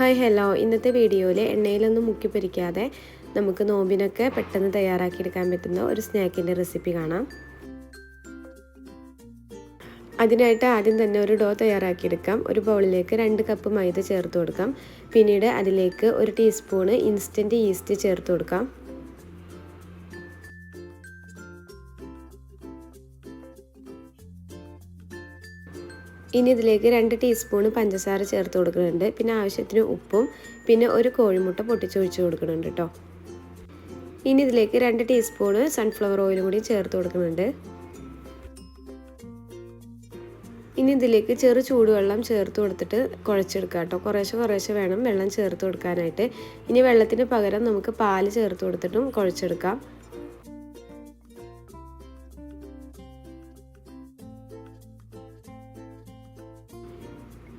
Hi hello, ഇന്നത്തെ വീഡിയോയിൽ എണ്ണയിലൊന്നും മുക്കി പൊരിക്കാതെ നമുക്ക് നോമ്പിനൊക്കെ പെട്ടെന്ന് തയ്യാറാക്കിയെടുക്കാൻ പറ്റുന്ന ഒരു സ്നാക്കിൻ്റെ റെസിപ്പി കാണാം. അതിനായിട്ട് ആദ്യം തന്നെ ഒരു ഡോ തയ്യാറാക്കിയെടുക്കാം. ഒരു ബൗളിലേക്ക് 2 കപ്പ് മൈദ ചേർത്ത് കൊടുക്കാം. പിന്നീട് അതിലേക്ക് 1 ടീസ്പൂണ് ഇൻസ്റ്റൻറ്റ് ഈസ്റ്റ് ചേർത്ത് കൊടുക്കാം. ഇനി ഇതിലേക്ക് 2 ടീസ്പൂൺ പഞ്ചസാര ചേർത്ത് കൊടുക്കുന്നുണ്ട്. പിന്നെ ആവശ്യത്തിന് ഉപ്പും പിന്നെ ഒരു കോഴിമുട്ട പൊട്ടിച്ചൊഴിച്ച് കൊടുക്കുന്നുണ്ട് കേട്ടോ. ഇനി ഇതിലേക്ക് 2 ടീസ്പൂണ് സൺഫ്ലവർ ഓയിൽ കൂടി ചേർത്ത് കൊടുക്കുന്നുണ്ട്. ഇനി ഇതിലേക്ക് ചെറു ചൂടുവെള്ളം ചേർത്ത് കൊടുത്തിട്ട് കുഴച്ചെടുക്കുക കേട്ടോ. കുറേശ്ശെ വേണം വെള്ളം ചേർത്ത് കൊടുക്കാനായിട്ട്. ഇനി വെള്ളത്തിന് പകരം നമുക്ക് പാല് ചേർത്ത് കൊടുത്തിട്ടും കുഴച്ചെടുക്കാം.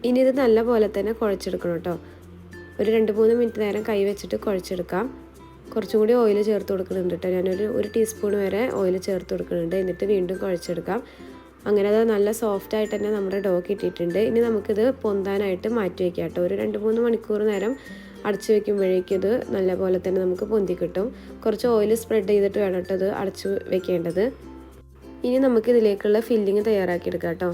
ഇനി ഇത് നല്ലപോലെ തന്നെ കുഴച്ചെടുക്കണം കേട്ടോ. ഒരു 2-3 മിനിറ്റ് നേരം കൈ വെച്ചിട്ട് കുഴച്ചെടുക്കാം. കുറച്ചും കൂടി ഓയിൽ ചേർത്ത് കൊടുക്കുന്നുണ്ട് കേട്ടോ. ഞാനൊരു ടീസ്പൂൺ വരെ ഓയിൽ ചേർത്ത് കൊടുക്കുന്നുണ്ട്. എന്നിട്ട് വീണ്ടും കുഴച്ചെടുക്കാം. അങ്ങനെ അത് നല്ല സോഫ്റ്റായിട്ട് തന്നെ നമ്മുടെ ഡോ കിട്ടിയിട്ടുണ്ട്. ഇനി നമുക്കിത് പൊന്താനായിട്ട് മാറ്റി വയ്ക്കാം കേട്ടോ. ഒരു 2-3 മണിക്കൂർ നേരം അടച്ചു വയ്ക്കുമ്പോഴേക്കും ഇത് നല്ലപോലെ തന്നെ നമുക്ക് പൊന്തി കിട്ടും. കുറച്ച് ഓയിൽ സ്പ്രെഡ് ചെയ്തിട്ട് വേണം കേട്ടോ ഇത് അടച്ചു വെക്കേണ്ടത്. ഇനി നമുക്കിതിലേക്കുള്ള ഫില്ലിങ് തയ്യാറാക്കിയെടുക്കാം കേട്ടോ.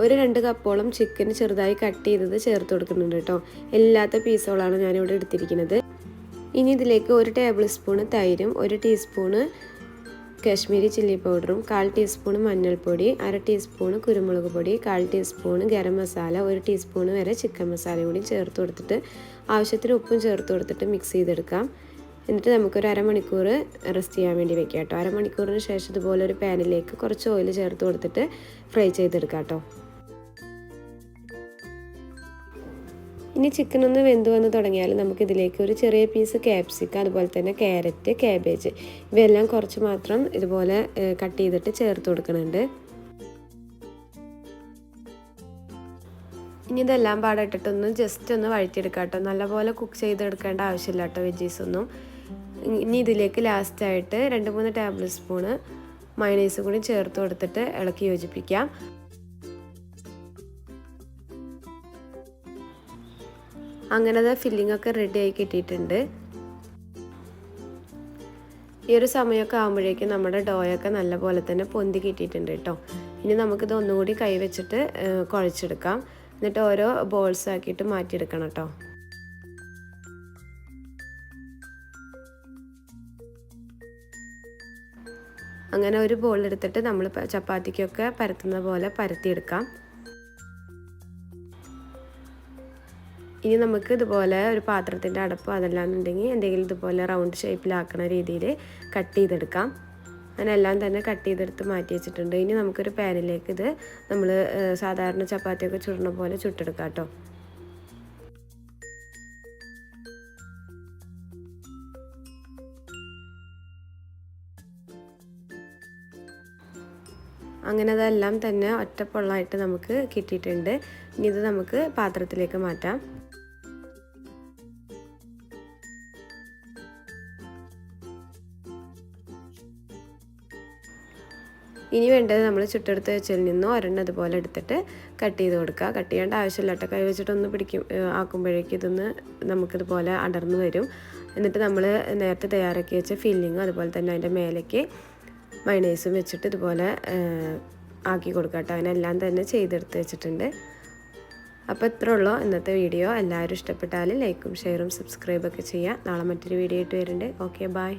ഒരു 2 കപ്പോളം ചിക്കൻ ചെറുതായി കട്ട് ചെയ്തത് ചേർത്ത് കൊടുക്കുന്നുണ്ട് കേട്ടോ. എല്ലാത്ത പീസുകളാണ് ഞാനിവിടെ എടുത്തിരിക്കുന്നത്. ഇനി ഇതിലേക്ക് 1 ടേബിൾ സ്പൂൺ തൈരും 1 ടീസ്പൂണ് കാശ്മീരി ചില്ലി പൗഡറും 1/4 ടീസ്പൂൺ മഞ്ഞൾപ്പൊടി 1/2 ടീസ്പൂൺ കുരുമുളക് പൊടി 1/4 ടീസ്പൂൺ ഗരം മസാല 1 ടീസ്പൂൺ വരെ ചിക്കൻ മസാല കൂടി ചേർത്ത് കൊടുത്തിട്ട് ആവശ്യത്തിന് ഉപ്പും ചേർത്ത് കൊടുത്തിട്ട് മിക്സ് ചെയ്തെടുക്കാം. എന്നിട്ട് നമുക്കൊരു അരമണിക്കൂർ റെസ്റ്റ് ചെയ്യാൻ വേണ്ടി വെക്കാം കേട്ടോ. അരമണിക്കൂറിന് ശേഷം ഇതുപോലെ ഒരു പാനിലേക്ക് കുറച്ച് ഓയിൽ ചേർത്ത് കൊടുത്തിട്ട് ഫ്രൈ ചെയ്തെടുക്കാം കേട്ടോ. ഇനി ചിക്കൻ ഒന്ന് വെന്ത് വന്ന് തുടങ്ങിയാൽ നമുക്കിതിലേക്ക് ഒരു ചെറിയ പീസ് ക്യാപ്സിക്കം, അതുപോലെ തന്നെ ക്യാരറ്റ്, ക്യാബേജ് ഇവയെല്ലാം കുറച്ച് മാത്രം ഇതുപോലെ കട്ട് ചെയ്തിട്ട് ചേർത്ത് കൊടുക്കുന്നുണ്ട്. ഇനി ഇതെല്ലാം പാടിട്ടിട്ടൊന്ന് ജസ്റ്റ് ഒന്ന് വഴറ്റിയെടുക്കാം കേട്ടോ. നല്ലപോലെ കുക്ക് ചെയ്തെടുക്കേണ്ട ആവശ്യമില്ല കേട്ടോ വെജീസൊന്നും. ഇനി ഇതിലേക്ക് ലാസ്റ്റായിട്ട് 2-3 ടേബിൾ സ്പൂണ് മയോണൈസ് കൂടി ചേർത്ത് കൊടുത്തിട്ട് ഇളക്കി യോജിപ്പിക്കാം. അങ്ങനെ അത് ഫില്ലിംഗ് ഒക്കെ റെഡി ആയി കിട്ടിയിട്ടുണ്ട്. ഈ ഒരു സമയമൊക്കെ ആകുമ്പോഴേക്കും നമ്മുടെ ഡോയൊക്കെ നല്ലപോലെ തന്നെ പൊന്തി കിട്ടിയിട്ടുണ്ട് കേട്ടോ. ഇനി നമുക്കിത് ഒന്നുകൂടി കൈ വെച്ചിട്ട് കുഴച്ചെടുക്കാം. എന്നിട്ട് ഓരോ ബോൾസ് ആക്കിയിട്ട് മാറ്റിയെടുക്കണം കേട്ടോ. അങ്ങനെ ഒരു ബോൾ എടുത്തിട്ട് നമ്മൾ ചപ്പാത്തിക്കൊക്കെ പരത്തുന്ന പോലെ പരത്തിയെടുക്കാം. ഇനി നമുക്ക് ഇതുപോലെ ഒരു പാത്രത്തിൻ്റെ അടപ്പ് അതല്ലാന്നുണ്ടെങ്കിൽ എന്തെങ്കിലും ഇതുപോലെ റൗണ്ട് ഷേപ്പിലാക്കുന്ന രീതിയിൽ കട്ട് ചെയ്തെടുക്കാം. അങ്ങനെ എല്ലാം തന്നെ കട്ട് ചെയ്തെടുത്ത് മാറ്റി വെച്ചിട്ടുണ്ട്. ഇനി നമുക്കൊരു പാനിലേക്ക് ഇത് നമ്മൾ സാധാരണ ചപ്പാത്തിയൊക്കെ ചുടുന്ന പോലെ ചുട്ടെടുക്കാം കേട്ടോ. അങ്ങനെ അതെല്ലാം തന്നെ ഒറ്റപ്പൊള്ളായിട്ട് നമുക്ക് കിട്ടിയിട്ടുണ്ട്. ഇനി ഇത് നമുക്ക് പാത്രത്തിലേക്ക് മാറ്റാം. ഇനി വേണ്ടത് നമ്മൾ ചുട്ടെടുത്ത് വെച്ചതിൽ നിന്നും ഒരെണ്ണം ഇതുപോലെ എടുത്തിട്ട് കട്ട് ചെയ്ത് കൊടുക്കുക. കട്ട് ചെയ്യേണ്ട ആവശ്യമില്ല കേട്ടോ. കൈ വെച്ചിട്ടൊന്ന് ആക്കുമ്പോഴേക്കും ഇതൊന്ന് നമുക്കിതുപോലെ അടർന്നു വരും. എന്നിട്ട് നമ്മൾ നേരത്തെ തയ്യാറാക്കി വെച്ച ഫില്ലിങ്ങും അതുപോലെ തന്നെ അതിൻ്റെ മേലേക്ക് മയോണൈസും വെച്ചിട്ട് ഇതുപോലെ ആക്കി കൊടുക്കുക കേട്ടോ. അങ്ങനെ എല്ലാം തന്നെ ചെയ്തെടുത്ത് വെച്ചിട്ടുണ്ട്. അപ്പോൾ ഇത്രേ ഉള്ളൂ ഇന്നത്തെ വീഡിയോ. എല്ലാവരും ഇഷ്ടപ്പെട്ടാൽ ലൈക്കും ഷെയറും സബ്സ്ക്രൈബൊക്കെ ചെയ്യുക. നാളെ മറ്റൊരു വീഡിയോ ആയിട്ട് വരുന്നുണ്ട്. Okay, by.